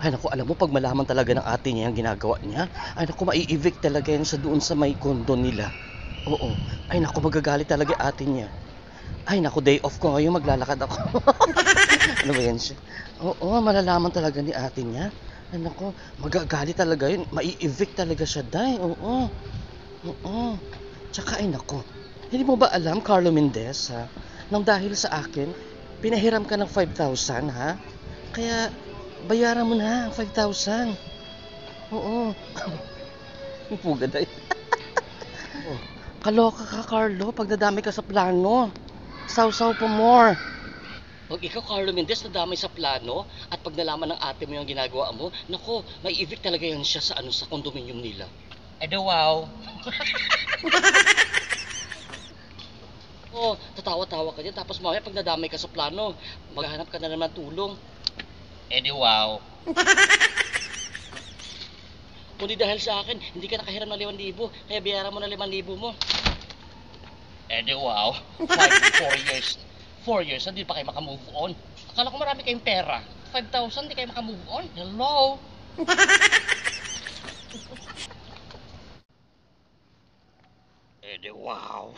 Ay naku, alam mo 'pag malaman talaga ng ate niya yung ginagawa niya, ay naku mai-evict talaga yan sa doon sa may condo nila. Oo. Ay naku, magagalit talaga yung ate niya. Ay naku, day off ko ngayon, maglalakad ako. Ano ba yan siya? Oo, malalaman talaga ni ate niya. Ay naku, magagalit talaga yun. Mai-evict talaga siya, day. Oo. Oo. Tsaka ay naku, hindi mo ba alam, Carlo Mendez, ha? Nang dahil sa akin, pinahiram ka ng 5,000, ha? Kaya, bayaran mo na ang 5,000. Oo. Yung puga day. Oh. Kaloka ka, Carlo. Pag nadami ka sa plano, sausaw pa more. Pag ikaw, Carlo Mendez, nadamay sa plano at pag nalaman ng ate mo yung ginagawa mo, nako, may evict talaga yan siya sa sa condominium nila. Eh di wow. Oh, tatawa-tawa ka dyan. Tapos mamaya pag nadamay ka sa plano, maghahanap ka na naman ng tulong. Eh di wow. Kundi dahil sa akin, hindi ka nakahiram ng 5,000, kaya bayaran mo na 5,000 mo. Eh di wow. 4 years. 4 years, hindi pa kayo makamove on. Akala ko marami kayong pera. 5,000, hindi kayo makamove on. Hello? Eh di wow.